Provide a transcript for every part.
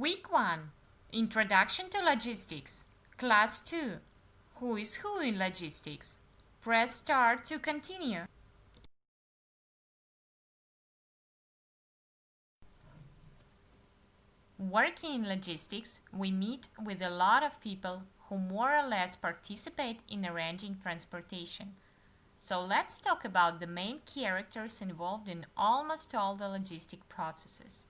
Week 1. Introduction to Logistics. Class 2. Who is who in logistics? Press start to continue. Working in logistics, we meet with a lot of people who more or less participate in arranging transportation. So let's talk about the main characters involved in almost all the logistic processes.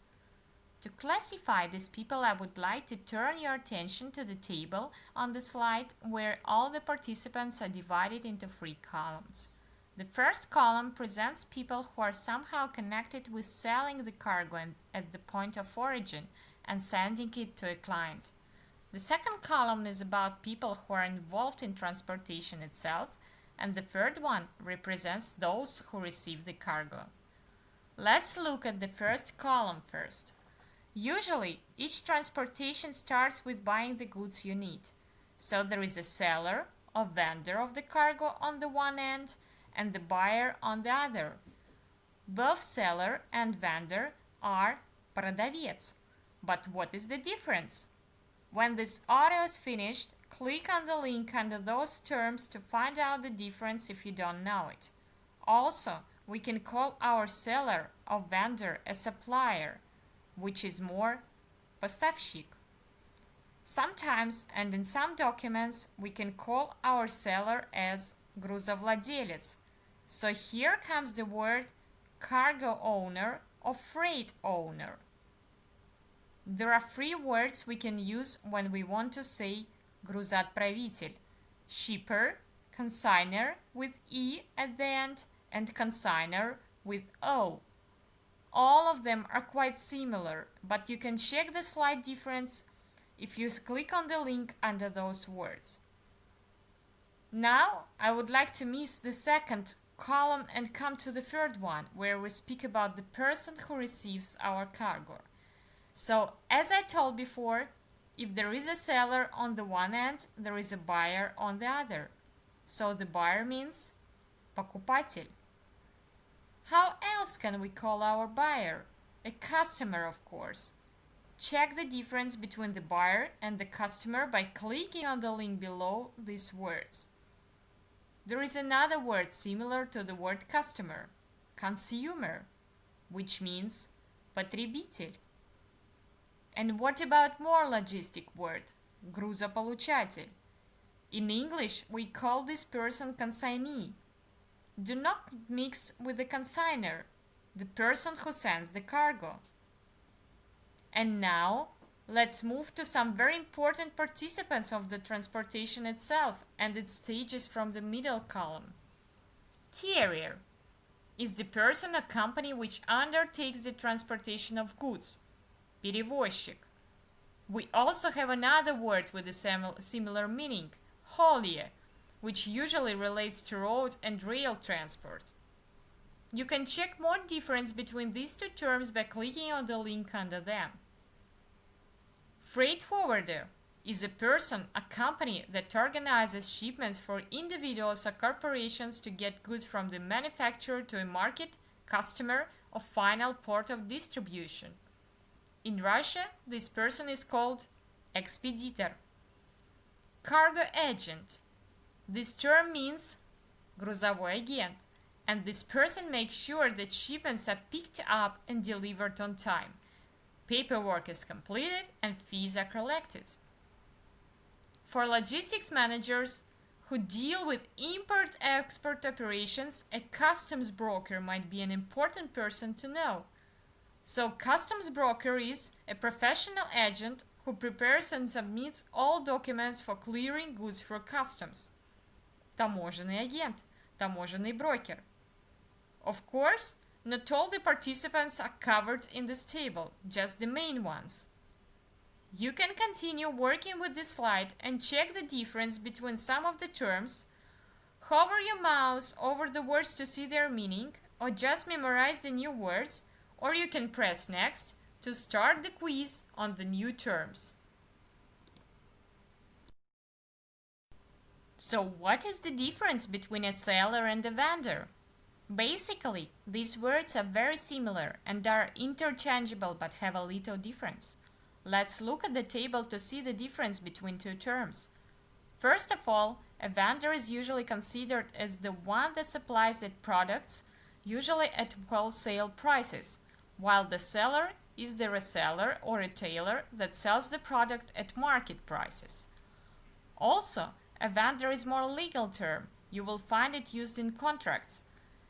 To classify these people, I would like to turn your attention to the table on the slide where all the participants are divided into 3 columns. The first column presents people who are somehow connected with selling the cargo at the point of origin and sending it to a client. The second column is about people who are involved in transportation itself, and the third one represents those who receive the cargo. Let's look at the first column first. Usually, each transportation starts with buying the goods you need. So there is a seller or vendor of the cargo on the one end and the buyer on the other. Both seller and vendor are продавец. But what is the difference? When this audio is finished, click on the link under those terms to find out the difference if you don't know it. Also, we can call our seller or vendor a supplier, which is more поставщик. Sometimes, and in some documents, we can call our seller as грузовладелец. So here comes the word cargo owner or freight owner. There are 3 words we can use when we want to say грузоотправитель: shipper, consignor with E at the end, and consignor with O. All of them are quite similar, but you can check the slight difference if you click on the link under those words. Now, I would like to miss the second column and come to the third one, where we speak about the person who receives our cargo. So, as I told before, if there is a seller on the one end, there is a buyer on the other. So the buyer means покупатель. How else can we call our buyer? A customer, of course. Check the difference between the buyer and the customer by clicking on the link below these words. There is another word similar to the word customer, consumer, which means потребитель. And what about more logistic word, грузополучатель? In English, we call this person consignee. Do not mix with the consignor, the person who sends the cargo. And now, let's move to some very important participants of the transportation itself and its stages from the middle column. Carrier is the person or company which undertakes the transportation of goods. Перевозчик. We also have another word with a similar meaning, haulier, which usually relates to road and rail transport. You can check more difference between these 2 terms by clicking on the link under them. Freight forwarder is a person, a company that organizes shipments for individuals or corporations to get goods from the manufacturer to a market, customer, or final port of distribution. In Russia, this person is called expeditor. Cargo agent. This term means грузовой агент, and this person makes sure that shipments are picked up and delivered on time. Paperwork is completed and fees are collected. For logistics managers who deal with import-export operations, a customs broker might be an important person to know. So, customs broker is a professional agent who prepares and submits all documents for clearing goods for customs. Таможенный агент, таможенный брокер. Of course, not all the participants are covered in this table, just the main ones. You can continue working with this slide and check the difference between some of the terms. Hover your mouse over the words to see their meaning, or just memorize the new words, or you can press Next to start the quiz on the new terms. So what is the difference between a seller and a vendor? Basically, these words are very similar and are interchangeable but have a little difference. Let's look at the table to see the difference between two terms. First of all, a vendor is usually considered as the one that supplies the products, usually at wholesale prices, while the seller is the reseller or retailer that sells the product at market prices. Also, a vendor is more legal term. You will find it used in contracts.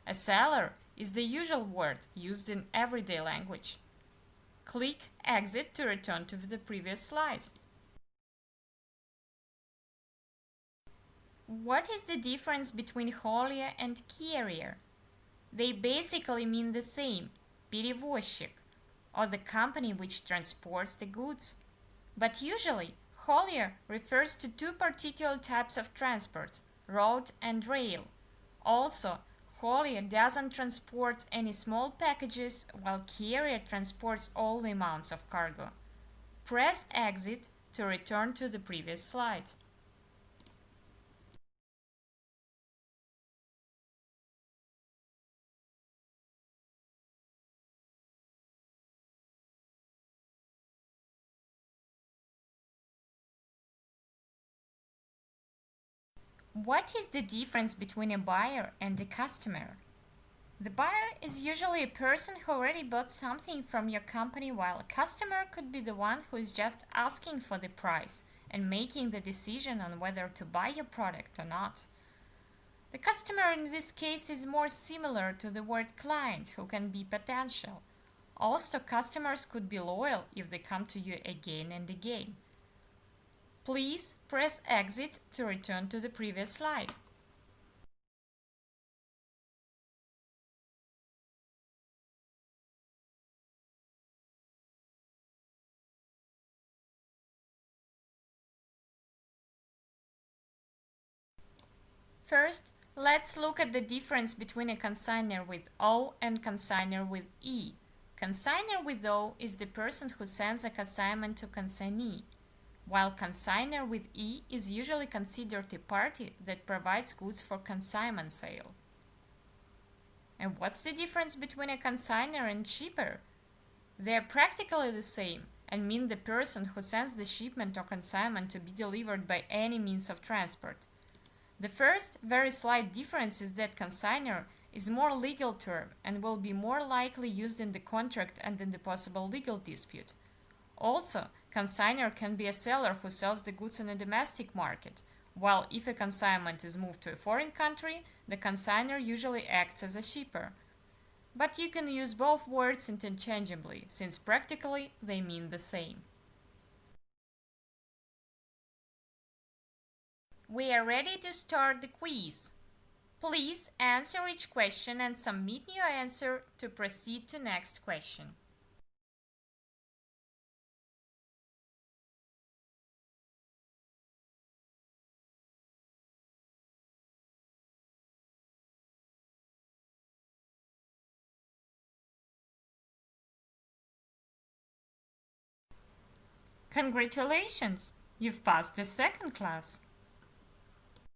A seller is the usual word used in everyday language. Click Exit to return to the previous slide. What is the difference between haulier and carrier? They basically mean the same, перевозчик, or the company which transports the goods. But usually, haulier refers to two particular types of transport, road and rail. Also, haulier doesn't transport any small packages, while carrier transports all the amounts of cargo. Press Exit to return to the previous slide. What is the difference between a buyer and a customer? The buyer is usually a person who already bought something from your company, while a customer could be the one who is just asking for the price and making the decision on whether to buy your product or not. The customer in this case is more similar to the word client, who can be potential. Also, customers could be loyal if they come to you again and again. Please press Exit to return to the previous slide. First, let's look at the difference between a consignor with O and consignor with E. Consignor with O is the person who sends a consignment to consignee, while consignor with E is usually considered a party that provides goods for consignment sale. And what's the difference between a consignor and shipper? They are practically the same and mean the person who sends the shipment or consignment to be delivered by any means of transport. The first, very slight difference is that consignor is more legal term and will be more likely used in the contract and in the possible legal dispute. Also, consignor can be a seller who sells the goods in a domestic market, while if a consignment is moved to a foreign country, the consignor usually acts as a shipper. But you can use both words interchangeably, since practically they mean the same. We are ready to start the quiz. Please answer each question and submit your answer to proceed to next question. Congratulations! You've passed the second class.